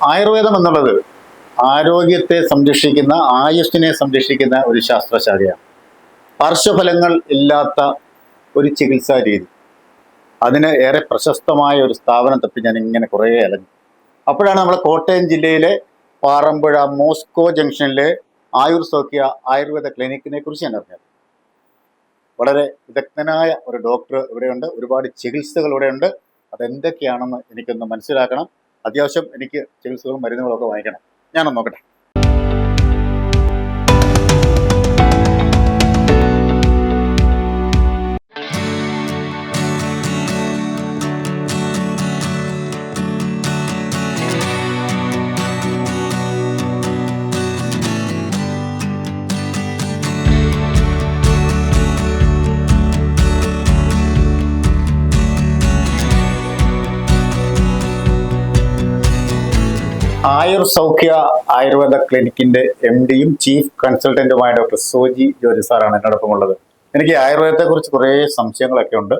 ആയുർവേദം എന്നുള്ളത് ആരോഗ്യത്തെ സംരക്ഷിക്കുന്ന, ആയുസ്സിനെ സംരക്ഷിക്കുന്ന ഒരു ശാസ്ത്രശാഖയാണ്. പാർശ്വഫലങ്ങൾ ഇല്ലാത്ത ഒരു ചികിത്സാ രീതി. അതിന് ഏറെ പ്രശസ്തമായ ഒരു സ്ഥാപനം തപ്പി ഞാൻ ഇങ്ങനെ കുറേ അലഞ്ഞു. അപ്പോഴാണ് നമ്മൾ കോട്ടയം ജില്ലയിലെ പാറമ്പുഴ മോസ്കോ ജംഗ്ഷനിലെ ആയുർ സൗഖ്യ ആയുർവേദ ക്ലിനിക്കിനെ കുറിച്ച് ഞാൻ അറിഞ്ഞത്. വളരെ വിദഗ്ധനായ ഒരു ഡോക്ടർ ഇവിടെയുണ്ട്, ഒരുപാട് ചികിത്സകൾ ഇവിടെയുണ്ട്. അതെന്തൊക്കെയാണെന്ന് എനിക്കൊന്ന് മനസ്സിലാക്കണം. അത്യാവശ്യം എനിക്ക് ചികിത്സകളും മരുന്നുകളും ഒക്കെ വാങ്ങിക്കണം. ഞാനൊന്ന് നോക്കട്ടെ. ആയുർ സൗഖ്യ ആയുർവേദ ക്ലിനിക്കിന്റെ MD-യും ചീഫ് കൺസൾട്ടന്റുമായ ഡോക്ടർ സോജി ജോർജ് സാറാണ് എന്നോടൊപ്പം ഉള്ളത്. എനിക്ക് ആയുർവേദത്തെ കുറിച്ച് കുറേ സംശയങ്ങളൊക്കെ ഉണ്ട്.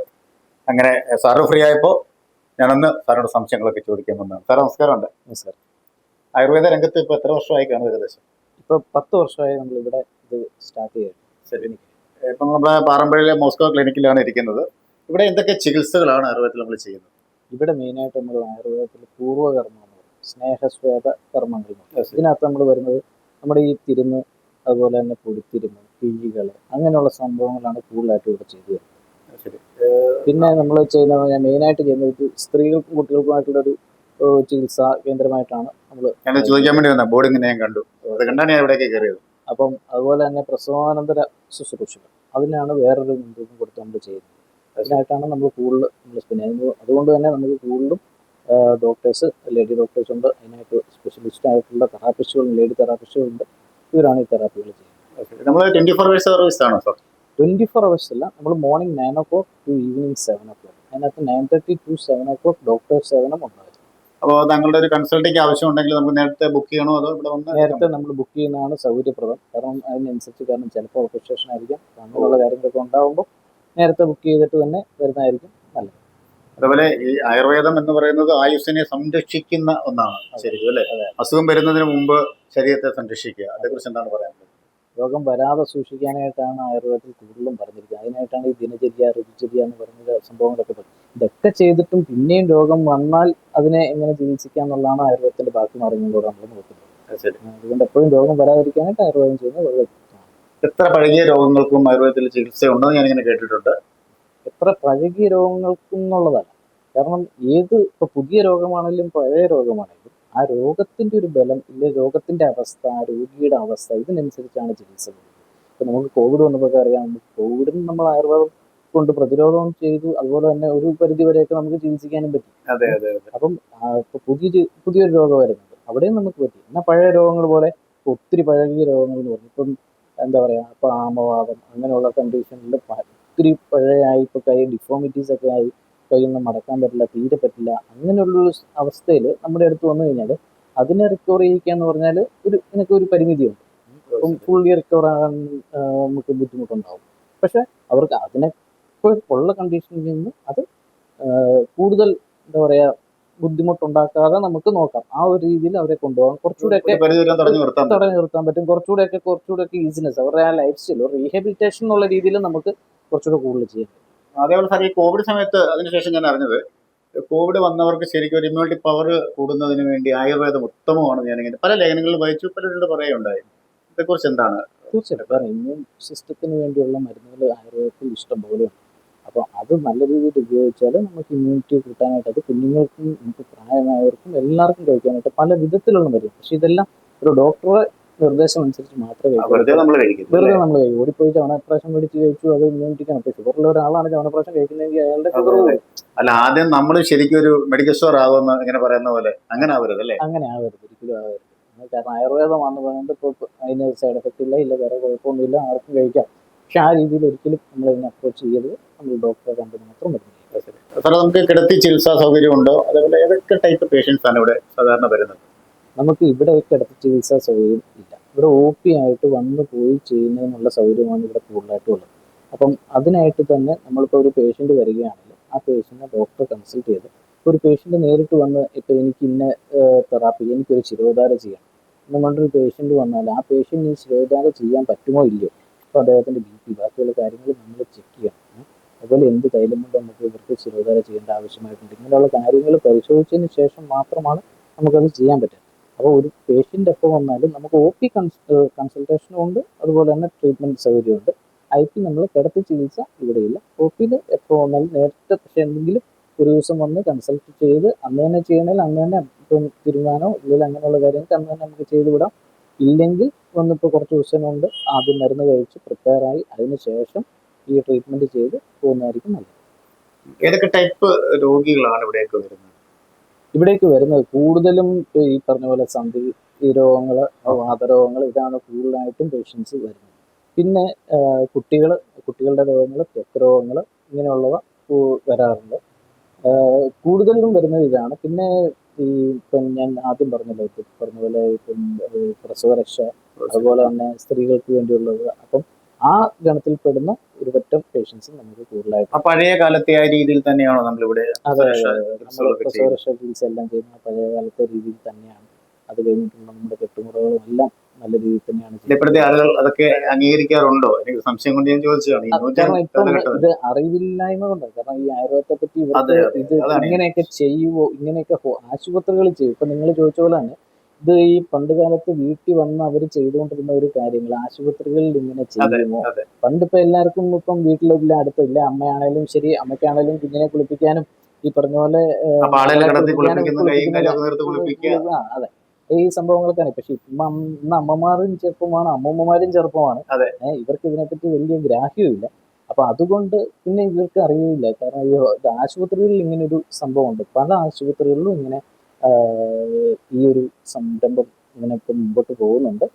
അങ്ങനെ സാറ് ഫ്രീ ആയപ്പോൾ ഞാനൊന്ന് സാറിനോട് സംശയങ്ങളൊക്കെ ചോദിക്കാൻ വന്നതാണ്. സാർ നമസ്കാരമുണ്ട്. നമസ്കാരം. ആയുർവേദ രംഗത്ത് ഇപ്പോൾ എത്ര വർഷമായി കാണും ഏകദേശം? ഇപ്പോൾ 10 വർഷമായി നമ്മൾ ഇവിടെ ഇത് സ്റ്റാർട്ട് ചെയ്തു. ശരി. ഇപ്പം നമ്മുടെ പാറമ്പഴയിലെ മോസ്കോ ക്ലിനിക്കിലാണ് ഇരിക്കുന്നത്. ഇവിടെ എന്തൊക്കെ ചികിത്സകളാണ് ആയുർവേദത്തിൽ നമ്മൾ ചെയ്യുന്നത്? ഇവിടെ മെയിനായിട്ട് നമ്മൾ ആയുർവേദത്തിൽ പൂർവ്വകർമ്മങ്ങൾ, സ്നേഹസ്വേദ കർമ്മങ്ങൾ, ഇതിനകത്ത് നമ്മൾ വരുന്നത് നമ്മുടെ ഈ തിരുന്ന്, അതുപോലെ തന്നെ പൊടിത്തിരുന്ന്, കിഴികൾ, അങ്ങനെയുള്ള സംഭവങ്ങളാണ് കൂടുതലായിട്ട് ഇവിടെ ചെയ്തു വരുന്നത്. പിന്നെ നമ്മൾ ചെയ്യുന്നത്, ഞാൻ മെയിനായിട്ട് ചെയ്യുന്നത് സ്ത്രീകൾക്കും കുട്ടികൾക്കുമായിട്ടുള്ളൊരു ചികിത്സാ കേന്ദ്രമായിട്ടാണ് നമ്മൾ. ഞാൻ ചോദിക്കാൻ വേണ്ടി വന്ന ബോർഡ് ഇങ്ങനെ ഞാൻ കണ്ടു, അത് കണ്ടാണ് ഞാൻ ഇവിടേക്ക് കയറിയത്. അപ്പം അതുപോലെ തന്നെ പ്രസവാനന്തര ശുശ്രൂഷകൾ, അതിനാണ് വേറൊരു മുൻതൂക്കം കൊടുത്ത് നമ്മൾ ചെയ്യുന്നത്. അതിനായിട്ടാണ് നമ്മൾ കൂടുതൽ നമ്മൾ സ്പെൻഡ് ചെയ്യുന്നത്. അതുകൊണ്ട് തന്നെ നമുക്ക് കൂടുതലും ഡോക്ടേഴ്സ്, ലേഡി ഡോക്ടേഴ്സ് ഉണ്ട്, അതിനായിട്ട് സ്പെഷ്യലിസ്റ്റ് ആയിട്ടുള്ള തെറാപ്പിസ്റ്റുകളും ലേഡി തെറാപ്പിസ്റ്റുകളുണ്ട്. ഇവരാണ് ഈ തെറാപ്പികൾ ചെയ്യുന്നത്. നമ്മൾ 24 hours സർവീസ് ആണോ സാർ? 24 hours അല്ല, നമ്മൾ morning 9 o'clock to evening 7 o'clock. അതിനകത്ത് 9:30 to 7 o'clock ഡോക്ടേഴ്സ് സേവനം ഉണ്ടാകും. അപ്പോൾ താങ്കളുടെ ഒരു കൺസൾട്ടിങ് ആവശ്യം ഉണ്ടെങ്കിൽ നമുക്ക് നേരത്തെ ബുക്ക് ചെയ്യണോ അതോ ഇവിടെ വന്ന്? നേരത്തെ നമ്മൾ ബുക്ക് ചെയ്യുന്നതാണ് സൗകര്യപ്രദം. കാരണം അതിനനുസരിച്ച്, കാരണം ചിലപ്പോൾ ഓപ്പറേഷൻ ആയിരിക്കാം, അങ്ങനെയുള്ള കാര്യങ്ങളൊക്കെ ഉണ്ടാകുമ്പോൾ നേരത്തെ ബുക്ക് ചെയ്തിട്ട് തന്നെ വരുന്നതായിരിക്കും നല്ലത്. അതുപോലെ ഈ ആയുർവേദം എന്ന് പറയുന്നത് ആയുസ്സിനെ സംരക്ഷിക്കുന്ന ഒന്നാണ് ശരിക്കും അല്ലേ? അസുഖം വരുന്നതിന് മുമ്പ് ശരീരത്തെ സംരക്ഷിക്കുക, അതേക്കുറിച്ച് എന്താണ് പറയാനുള്ളത്? രോഗം വരാതെ സൂക്ഷിക്കാനായിട്ടാണ് ആയുർവേദത്തിൽ കൂടുതലും പറഞ്ഞിരിക്കുന്നത്. അതിനായിട്ടാണ് ഈ ദിനചര്യ, ഋതുചര്യ എന്ന് പറയുന്ന സംഭവങ്ങളൊക്കെ പറഞ്ഞത്. ഇതൊക്കെ ചെയ്തിട്ടും പിന്നെയും രോഗം വന്നാൽ അതിനെ എങ്ങനെ ചികിത്സിക്കുക എന്നുള്ളതാണ് ആയുർവേദത്തിന്റെ ബാക്കി മാർഗങ്ങളോട് നമ്മൾ നോക്കുന്നത്. അതുകൊണ്ട് എപ്പോഴും രോഗം വരാതിരിക്കാനായിട്ട് ആയുർവേദം ചെയ്യുന്നത് വളരെ. എത്ര പഴകിയ രോഗങ്ങൾക്കും ആയുർവേദത്തിൽ ചികിത്സ ഉണ്ടെന്ന് ഞാനിങ്ങനെ കേട്ടിട്ടുണ്ട്. എത്ര പഴകിയ രോഗങ്ങൾക്കും എന്നുള്ളതല്ല, കാരണം ഇപ്പോൾ പുതിയ രോഗമാണെങ്കിലും പഴയ രോഗമാണെങ്കിലും ആ രോഗത്തിന്റെ ഒരു ബലം, ഇല്ല രോഗത്തിന്റെ അവസ്ഥ, ആ രോഗിയുടെ അവസ്ഥ, ഇതിനനുസരിച്ചാണ് ചികിത്സ കൊടുക്കുന്നത്. ഇപ്പം നമുക്ക് കോവിഡ് വന്നപ്പോൾ അറിയാം, നമുക്ക് കോവിഡിന് നമ്മൾ ആയുർവേദം കൊണ്ട് പ്രതിരോധം ചെയ്തു. അതുപോലെ തന്നെ ഒരു പരിധി വരെയൊക്കെ നമുക്ക് ചികിത്സിക്കാനും പറ്റി. അപ്പം ഇപ്പൊ പുതിയൊരു രോഗം വരുന്നുണ്ട്, അവിടെയും നമുക്ക് പറ്റി. എന്നാൽ പഴയ രോഗങ്ങൾ പോലെ ഒത്തിരി പഴകിയ രോഗങ്ങൾ എന്ന് പറഞ്ഞു, ഇപ്പം എന്താ പറയാ, ഇപ്പൊ ആമവാദം അങ്ങനെയുള്ള കണ്ടീഷനിൽ ഒത്തിരി പഴയായി, ഇപ്പൊ കൈ ഡിഫോമിറ്റീസ് ഒക്കെ ആയി, കൈയൊന്നും മടക്കാൻ പറ്റില്ല, തീരെ പറ്റില്ല, അങ്ങനെയുള്ളൊരു അവസ്ഥയിൽ നമ്മുടെ അടുത്ത് വന്നു കഴിഞ്ഞാൽ അതിനെ റിക്കവർ ചെയ്യിക്കുക എന്ന് പറഞ്ഞാൽ ഇതിനൊക്കെ ഒരു പരിമിതിയുണ്ട്. ഇപ്പം ഫുള്ളി റിക്കവർ ആകാൻ നമുക്ക് ബുദ്ധിമുട്ടുണ്ടാവും. പക്ഷെ അവർക്ക് അതിനൊക്കെ ഉള്ള കണ്ടീഷനിൽ നിന്ന് അത് കൂടുതൽ എന്താ പറയാ ബുദ്ധിമുട്ടുണ്ടാക്കാതെ നമുക്ക് നോക്കാം. ആ ഒരു രീതിയിൽ അവരെ കൊണ്ടുപോകാം, കുറച്ചുകൂടെയൊക്കെ തടഞ്ഞു നിർത്താൻ പറ്റും. കുറച്ചുകൂടെയൊക്കെ ഈസിനെസ്, അവരുടെ ആ ലൈഫ് സ്റ്റൈൽ, ഒരു റീഹാബിലിറ്റേഷൻ എന്നുള്ള രീതിയിൽ നമുക്ക് കുറച്ചുകൂടെ കൂടുതൽ ചെയ്യാം. അതേപോലെ സാർ, ഈ കോവിഡ് സമയത്ത് അതിനുശേഷം ഞാൻ അറിഞ്ഞത് കോവിഡ് വന്നവർക്ക് ശരിക്കും ഒരു ഇമ്മ്യൂണിറ്റി പവർ കൂടുന്നതിന് വേണ്ടി ആയുർവേദം ഉത്തമമാണെന്ന് ഞാനിങ്ങനെ പല ലേഖനങ്ങളിൽ വായിച്ചു, പലരുടെ പറയുകയുണ്ടായി. ഇതേക്കുറിച്ച് എന്താണ്? തീർച്ചയായിട്ടും, കാരണം ഇമ്മ്യൂൺ സിസ്റ്റത്തിന് വേണ്ടിയുള്ള മരുന്നുകൾ ആയുർവേദത്തിൽ ഇഷ്ടം പോലെയുണ്ട്. അപ്പോൾ അത് നല്ല രീതിയിൽ ഉപയോഗിച്ചാൽ നമുക്ക് ഇമ്മ്യൂണിറ്റി കിട്ടാനായിട്ട്, അത് കുഞ്ഞുങ്ങൾക്കും നമുക്ക് പ്രായമായവർക്കും എല്ലാവർക്കും കഴിക്കാനായിട്ട് പല വിധത്തിലുള്ള മരുന്ന്. പക്ഷെ ഇതെല്ലാം ഒരു ഡോക്ടറെ നിർദ്ദേശം അനുസരിച്ച് മാത്രമേ വെറുതെ നമ്മൾ കഴിക്കും. ഓടിപ്പോയി ചവണപ്രാശം മേടിച്ച് കഴിച്ചു, അത് ഇമ്മ്യൂണിറ്റിക്കാണ്. ഇപ്പോൾ ഷുഗറുള്ള ഒരാളാണ് ചവണപ്രാശം കഴിക്കുന്നതെങ്കിൽ അയാളുടെ ഷുഗർ അല്ല, ആദ്യം നമ്മൾ ശരിക്കും ഒരു മെഡിക്കൽ സ്റ്റോർ ആവുമെന്ന് ഇങ്ങനെ പറയുന്ന പോലെ അങ്ങനെ ആവരുത് അല്ലേ? അങ്ങനെ ആവരുത്, ഒരിക്കലും ആവരുത്. കാരണം ആയുർവേദമാണെന്ന് പറഞ്ഞിട്ട് ഇപ്പോൾ അതിന് സൈഡ് എഫക്റ്റ് ഇല്ല, വേറെ കുഴപ്പമൊന്നുമില്ല, ആർക്കും കഴിക്കാം. പക്ഷെ ആ രീതിയിൽ ഒരിക്കലും നമ്മൾ ഇതിനെ അപ്രോച്ച് ചെയ്യരുത്. നമ്മൾ ഡോക്ടറെ കണ്ട് മാത്രം മരുന്ന്. സാറേ, നമുക്ക് കിടത്തി ചികിത്സാ സൗകര്യം ഉണ്ടോ? അതേപോലെ ഏതൊക്കെ ടൈപ്പ് പേഷ്യൻസ് ആണ് ഇവിടെ സാധാരണ വരുന്നത്? നമുക്ക് ഇവിടെ കിടത്തി ചികിത്സാ സൗകര്യം ഇല്ല. ഇവിടെ OP ആയിട്ട് വന്ന് പോയി ചെയ്യുന്നതിനുള്ള സൗകര്യമാണ് ഇവിടെ കൂടുതലായിട്ടും ഉള്ളത്. അപ്പം അതിനായിട്ട് തന്നെ നമ്മളിപ്പോൾ ഒരു പേഷ്യൻ്റ് വരികയാണെങ്കിൽ ആ പേഷ്യൻറ്റിനെ ഡോക്ടറെ കൺസൾട്ട് ചെയ്ത് ഒരു പേഷ്യൻ്റ് നേരിട്ട് വന്ന് ഇപ്പോൾ എനിക്ക് ഇന്ന തെറാപ്പി, എനിക്കൊരു ശിരോധാര ചെയ്യണം എന്ന് പറഞ്ഞൊരു പേഷ്യൻ്റ് വന്നാൽ ആ പേഷ്യൻ്റ് ഈ ശിരോധാര ചെയ്യാൻ പറ്റുമോ ഇല്ലയോ, അപ്പോൾ അദ്ദേഹത്തിൻ്റെ BP ബാക്കിയുള്ള കാര്യങ്ങൾ നമ്മൾ ചെക്ക് ചെയ്യണം. അതുപോലെ എന്ത് തൈലം കൊണ്ട് നമുക്ക് ഇവർക്ക് ശിരോധാര ചെയ്യേണ്ട ആവശ്യമായിട്ടുണ്ട്, ഇങ്ങനെയുള്ള കാര്യങ്ങൾ പരിശോധിച്ചതിന് ശേഷം മാത്രമാണ് നമുക്കത് ചെയ്യാൻ പറ്റുക. അപ്പോൾ ഒരു പേഷ്യൻ്റ് എപ്പോൾ വന്നാലും നമുക്ക് OP കൺസൾട്ടേഷനും ഉണ്ട്, അതുപോലെ തന്നെ ട്രീറ്റ്മെൻറ്റ് സൗകര്യമുണ്ട്. IP നമ്മൾ കിടത്തി ചികിത്സ ഇവിടെയില്ല. OPയിൽ എപ്പോൾ വന്നാലും നേരത്തെ, പക്ഷേ എന്തെങ്കിലും ഒരു ദിവസം വന്ന് കൺസൾട്ട് ചെയ്ത് അന്ന് തന്നെ ചെയ്യണമെങ്കിൽ അന്ന് തന്നെ ഇപ്പം തീരുമാനമോ ഇല്ലെങ്കിൽ അങ്ങനെയുള്ള കാര്യങ്ങൾക്ക് അന്ന് തന്നെ നമുക്ക് ചെയ്തു വിടാം. ഇല്ലെങ്കിൽ വന്നിപ്പോൾ കുറച്ച് ദിവസം കൊണ്ട് ആദ്യം മരുന്ന് കഴിച്ച് പ്രിപ്പയറായി അതിന് ശേഷം ഈ ട്രീറ്റ്മെൻറ്റ് ചെയ്ത് പോകുന്നതായിരിക്കും നല്ലത്. ഏതൊക്കെ ടൈപ്പ് രോഗികളാണ് ഇവിടെയൊക്കെ വരുന്നത്? ഇവിടേക്ക് വരുന്നത് കൂടുതലും ഈ പറഞ്ഞ പോലെ സന്ധി രോഗങ്ങൾ, വാതരോഗങ്ങൾ, ഇതാണ് കൂടുതലായിട്ടും പേഷ്യൻസ് വരുന്നത്. പിന്നെ കുട്ടികളുടെ രോഗങ്ങൾ, ത്വക്ക് രോഗങ്ങൾ, ഇങ്ങനെയുള്ളവ വരാറുണ്ട്. കൂടുതലും വരുന്നത് ഇതാണ്. പിന്നെ ഈ ഇപ്പം ഞാൻ ആദ്യം പറഞ്ഞല്ലോ, പറഞ്ഞ പോലെ ഇപ്പം പ്രസവരക്ഷ, അതുപോലെ തന്നെ സ്ത്രീകൾക്ക് വേണ്ടിയുള്ളത്. അപ്പം ആ ഗണത്തിൽപ്പെടുന്ന ഒരു പറ്റം പേഷ്യൻസ് നമുക്ക് കൂടുതലായിട്ട്. പഴയ കാലത്തെ ആ രീതിയിൽ തന്നെയാണോ നമ്മളിവിടെ? അതെ, നമ്മൾ പ്രസവരക്ഷ ചികിത്സ എല്ലാം ചെയ്യുന്ന പഴയ കാലത്തെ രീതിയിൽ തന്നെയാണ്. അത് കഴിഞ്ഞിട്ടുള്ള നമ്മുടെ കെട്ടുമുറകളും എല്ലാം നല്ല രീതിയിൽ തന്നെയാണ്. ഇപ്പോഴത്തെ ആളുകൾ അതൊക്കെ അംഗീകരിക്കാറുണ്ടോ? എനിക്ക് സംശയം കൊണ്ട് ഞാൻ ചോദിച്ചതാണ്. കാരണം ഇപ്പം ഇത് അറിവില്ലായ്മ കൊണ്ടാണ്. കാരണം ഈ ആയുർവേദത്തെ പറ്റി ഇവർക്ക് ഇത് ഇങ്ങനെയൊക്കെ ചെയ്യുവോ, ഇങ്ങനെയൊക്കെ ആശുപത്രികളിൽ ചെയ്യും. ഇപ്പൊ നിങ്ങൾ ചോദിച്ച പോലെ തന്നെ ഇത് ഈ പണ്ട് കാലത്ത് വീട്ടിൽ വന്ന് അവർ ചെയ്തുകൊണ്ടിരുന്ന ഒരു കാര്യങ്ങൾ ആശുപത്രികളിൽ ഇങ്ങനെ ചെയ്യുമോ? പണ്ടിപ്പോ എല്ലാവർക്കും ഇപ്പം വീട്ടിലില്ല, അടുത്തില്ല. അമ്മയാണേലും ശരി, അമ്മയ്ക്കാണേലും കുഞ്ഞിനെ കുളിപ്പിക്കാനും ഈ പറഞ്ഞ പോലെ അതെ, ഈ സംഭവങ്ങളൊക്കെയാണ്. പക്ഷെ ഇന്ന് അമ്മമാരും ചെറുപ്പമാണ്, അമ്മൂമ്മമാരും ചെറുപ്പമാണ്. ഇവർക്ക് ഇതിനെപ്പറ്റി വലിയ ഗ്രാഹ്യമില്ല. അപ്പൊ അതുകൊണ്ട് പിന്നെ ഇവർക്ക് അറിയില്ല. കാരണം ഈ ആശുപത്രികളിൽ ഇങ്ങനെ ഒരു സംഭവമുണ്ട്. പല ആശുപത്രികളിലും ഇങ്ങനെ ഈ ഒരു സംരംഭം ഇങ്ങനെ ഇപ്പം മുമ്പോട്ട് പോകുന്നുണ്ട്.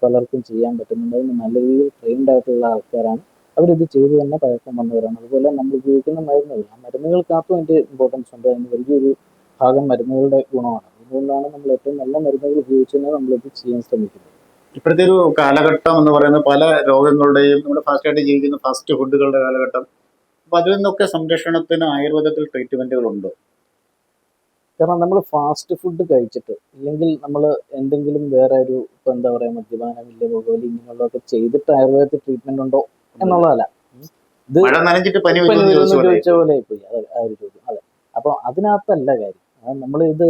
പലർക്കും ചെയ്യാൻ പറ്റുന്നുണ്ട്. നല്ല രീതിയിൽ ട്രെയിൻഡ് ആയിട്ടുള്ള ആൾക്കാരാണ്. അവരിത് ചെയ്ത് തന്നെ പഴക്കം വന്നവരാണ്. അതുപോലെ നമ്മൾ ഉപയോഗിക്കുന്ന മരുന്നുകൾ, ആ മരുന്നുകൾക്കകത്തും അതിൻ്റെ ഇമ്പോർട്ടൻസ് ഉണ്ട്. അതിന് വലിയൊരു ഭാഗം മരുന്നുകളുടെ ഗുണമാണ്. അതുകൊണ്ടാണ് നമ്മൾ ഏറ്റവും നല്ല മരുന്നുകൾ ഉപയോഗിച്ചാൽ നമ്മളിത് ചെയ്യാൻ ശ്രമിക്കുന്നത്. ഇപ്പോഴത്തെ ഒരു കാലഘട്ടം എന്ന് പറയുന്നത് പല രോഗങ്ങളുടെയും നമ്മുടെ ഫാസ്റ്റായിട്ട് ജീവിക്കുന്ന ഫാസ്റ്റ് ഫുഡുകളുടെ കാലഘട്ടം. അപ്പൊ അതിൽ നിന്നൊക്കെ സംരക്ഷണത്തിന് ആയുർവേദത്തിൽ ട്രീറ്റ്മെന്റുകൾ ഉണ്ടോ? കാരണം നമ്മൾ ഫാസ്റ്റ് ഫുഡ് കഴിച്ചിട്ട്, ഇല്ലെങ്കിൽ നമ്മൾ എന്തെങ്കിലും വേറെ ഒരു ഇപ്പം എന്താ പറയുക, മദ്യപാനം, ഇല്ല പുകവലി, ഇങ്ങനെയുള്ളതൊക്കെ ചെയ്തിട്ട് ആയുർവേദത്തിൽ ട്രീറ്റ്മെന്റ് ഉണ്ടോ എന്നുള്ളതല്ല. ഇത് ചോദിച്ച പോലെ പോയി ആ ഒരു ചോദ്യം. അതെ, അപ്പൊ അതിനകത്തല്ല കാര്യം. നമ്മൾ ഇത്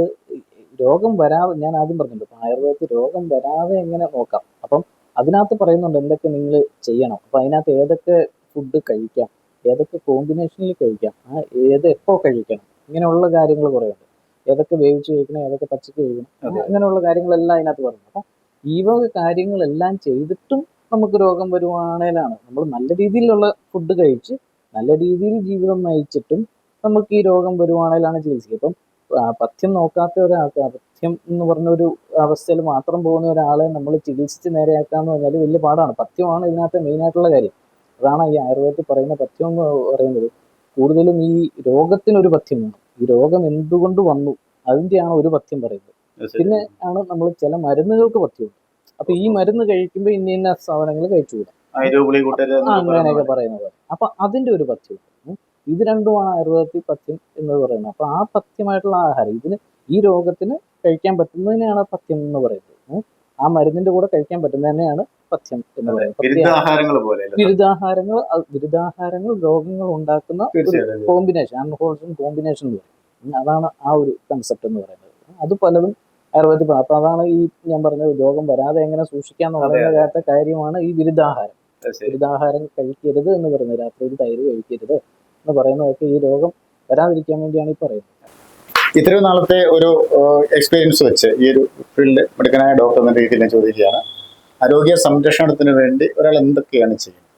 രോഗം വരാതെ, ഞാൻ ആദ്യം പറഞ്ഞിട്ടുണ്ട്, ഇപ്പം ആയുർവേദത്തിൽ രോഗം വരാതെ എങ്ങനെ നോക്കാം. അപ്പം അതിനകത്ത് പറയുന്നുണ്ട് എന്തൊക്കെ നിങ്ങൾ ചെയ്യണം. അപ്പൊ അതിനകത്ത് ഏതൊക്കെ ഫുഡ് കഴിക്കാം, ഏതൊക്കെ കോമ്പിനേഷനിൽ കഴിക്കാം, ഏത് എപ്പോൾ കഴിക്കണം, ഇങ്ങനെയുള്ള കാര്യങ്ങൾ കുറയുണ്ട്. ഏതൊക്കെ വേവിച്ച് കഴിക്കണം, ഏതൊക്കെ പച്ചക്ക് കഴിക്കണം, അങ്ങനെയുള്ള കാര്യങ്ങളെല്ലാം അതിനകത്ത് പറഞ്ഞു. അപ്പം ഈ വക കാര്യങ്ങളെല്ലാം ചെയ്തിട്ടും നമുക്ക് രോഗം വരുവാണേലാണ് നമ്മൾ നല്ല രീതിയിലുള്ള ഫുഡ് കഴിച്ച് നല്ല രീതിയിൽ ജീവിതം നയിച്ചിട്ടും നമുക്ക് ഈ രോഗം വരുവാണേലാണ് ചികിത്സിക്കുക. ഇപ്പം പഥ്യം നോക്കാത്ത ഒരാൾക്ക്, പഥ്യം എന്ന് പറഞ്ഞൊരു അവസ്ഥയിൽ മാത്രം പോകുന്ന ഒരാളെ നമ്മൾ ചികിത്സിച്ച് നേരെയാക്കാന്ന് പറഞ്ഞാൽ വലിയ പാടാണ്. പഥ്യമാണ് ഇതിനകത്ത് മെയിനായിട്ടുള്ള കാര്യം. അതാണ് ഈ ആയുർവേദത്തിൽ പറയുന്ന പഥ്യം എന്ന് പറയുന്നത്. കൂടുതലും ഈ രോഗത്തിനൊരു പഥ്യം വേണം. ഈ രോഗം എന്തുകൊണ്ട് വന്നു അതിൻ്റെയാണ് ഒരു പഥ്യം പറയുന്നത്. പിന്നെ ആണ് നമ്മൾ ചില മരുന്നുകൾക്ക് പഥ്യമുണ്ട്. അപ്പൊ ഈ മരുന്ന് കഴിക്കുമ്പോൾ ഇന്ന സാധനങ്ങൾ കഴിച്ചുകൂടാ, അങ്ങനെയൊക്കെ പറയുന്നത്. അപ്പൊ അതിന്റെ ഒരു പഥ്യം. ഇത് രണ്ടുമാണ് ആയുർവേദത്തിൽ പഥ്യം എന്ന് പറയുന്നത്. അപ്പൊ ആ പഥ്യമായിട്ടുള്ള ആഹാരം, ഇതിന് ഈ രോഗത്തിന് കഴിക്കാൻ പറ്റുന്നതിനെയാണ് പഥ്യം എന്ന് പറയുന്നത്. ആ മരുന്നിന്റെ കൂടെ കഴിക്കാൻ പറ്റുന്നതന്നെയാണ് പഥ്യം എന്ന് പറയുന്നത്. ബിരുദാഹാരങ്ങൾ രോഗങ്ങൾ ഉണ്ടാക്കുന്ന കോമ്പിനേഷൻ, അൺഹോൾസം കോമ്പിനേഷൻ എന്ന് പറയും. അതാണ് ആ ഒരു കൺസെപ്റ്റ് എന്ന് പറയുന്നത്. അത് പലതും ആയുർവേദത്തിൽ. അപ്പൊ അതാണ് ഈ ഞാൻ പറഞ്ഞത്, രോഗം വരാതെ എങ്ങനെ സൂക്ഷിക്കാന്ന് പറയുന്ന കാര്യമാണ് ഈ ബിരുദാഹാരം. ബിരുദാഹാരം കഴിക്കരുത് എന്ന് പറയുന്നത്, രാത്രിയിൽ തൈര് കഴിക്കരുത് എന്ന് പറയുന്നതൊക്കെ ഈ രോഗം വരാതിരിക്കാൻ വേണ്ടിയാണ് ഈ പറയുന്നത്. ഇത്രയും നാളത്തെ ഒരു എക്സ്പീരിയൻസ് വെച്ച് ഈ ഒരു ഫീൽഡ് മിടുക്കനായ ഡോക്ടർ എന്ന രീതിയിൽ ഞാൻ ചോദിക്കുകയാണ്, ആരോഗ്യ സംരക്ഷണത്തിന് വേണ്ടി ഒരാൾ എന്തൊക്കെയാണ് ചെയ്യുന്നത്?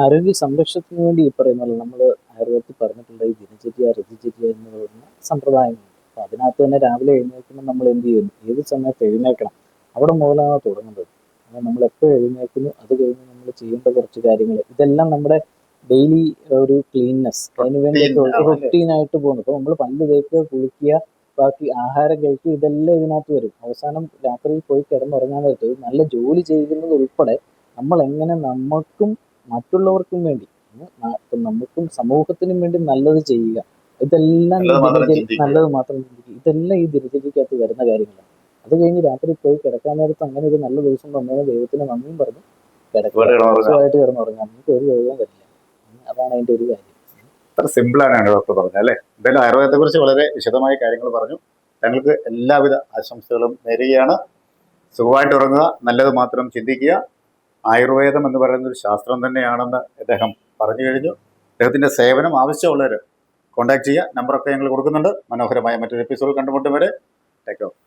ആരോഗ്യ സംരക്ഷണത്തിന് വേണ്ടി ഈ പറയുന്നത് നമ്മൾ ആയുർവേദത്തിൽ പറഞ്ഞിട്ടുള്ള ഈ ദിനചര്യ, ഋതുചര്യ എന്ന് പറയുന്ന സമ്പ്രദായങ്ങളുണ്ട്. അപ്പോൾ അതിനകത്ത് തന്നെ രാവിലെ എഴുന്നേൽക്കുമ്പോൾ നമ്മൾ എന്ത് ചെയ്യുന്നു, ഏത് സമയത്ത് എഴുന്നേൽക്കണം, അവിടെ മുതലാണ് തുടങ്ങുന്നത്. അപ്പോൾ നമ്മൾ എപ്പോൾ എഴുന്നേൽക്കുന്നു, അത് കഴിഞ്ഞ് നമ്മൾ ചെയ്യേണ്ട കുറച്ച് കാര്യങ്ങൾ, ഇതെല്ലാം നമ്മുടെ ഡെയിലി ഒരു ക്ലീൻനെസ്, അതിന് വേണ്ടിയിട്ട് റൊട്ടീനായിട്ട് പോകുന്നു. അപ്പോൾ നമ്മൾ പല്ല് തേക്കുക, കുളിക്കുക, ബാക്കി ആഹാരം കഴിക്കുക, ഇതെല്ലാം ഇതിനകത്ത് വരും. അവസാനം രാത്രിയിൽ പോയി കിടന്നുറങ്ങാൻ നേരത്ത് നല്ല ജോലി ചെയ്യുന്നത് ഉൾപ്പെടെ നമ്മൾ എങ്ങനെ നമുക്കും മറ്റുള്ളവർക്കും വേണ്ടി, നമുക്കും സമൂഹത്തിനും വേണ്ടി നല്ലത് ചെയ്യുക, ഇതെല്ലാം ഈ നല്ലത് മാത്രം ദിനചര്യ ചിന്തിക്കുക. നല്ലത് മാത്രം ചിന്തിക്കുക. ഇതെല്ലാം ഈ ദിനചര്യക്കകത്ത് വരുന്ന കാര്യങ്ങളാണ്. അത് കഴിഞ്ഞ് രാത്രി പോയി കിടക്കാൻ നേരത്ത് അങ്ങനെ ഒരു നല്ല ദിവസം വന്നതിന് ദൈവത്തിന് നന്ദിയും പറഞ്ഞു കിടക്കുക, ഇവിടെ കിടന്നുറങ്ങാം. സുഖമായിട്ട് കിടന്നുറങ്ങാം, നമുക്ക് ഒരു രോഗവും വരില്ല. അതാണ് അതിന്റെ ഒരു കാര്യം. അത്ര സിമ്പിളാണ് ഡോക്ടർ പറഞ്ഞത് അല്ലേ. എന്തായാലും ആയുർവേദത്തെക്കുറിച്ച് വളരെ വിശദമായ കാര്യങ്ങൾ പറഞ്ഞു. ഞങ്ങൾക്ക് എല്ലാവിധ ആശംസകളും നേരുകയാണ്. സുഖമായിട്ട് ഉറങ്ങുക, നല്ലത് മാത്രം ചിന്തിക്കുക. ആയുർവേദം എന്ന് പറയുന്ന ഒരു ശാസ്ത്രം തന്നെയാണെന്ന് അദ്ദേഹം പറഞ്ഞു കഴിഞ്ഞു. അദ്ദേഹത്തിൻ്റെ സേവനം ആവശ്യമുള്ളവർ കോൺടാക്ട് ചെയ്യുക. നമ്പറൊക്കെ ഞങ്ങൾ കൊടുക്കുന്നുണ്ട്. മനോഹരമായ മറ്റൊരു എപ്പിസോഡ് കണ്ടുമുട്ടും വരെ ടേക്ക് ഓഫ്.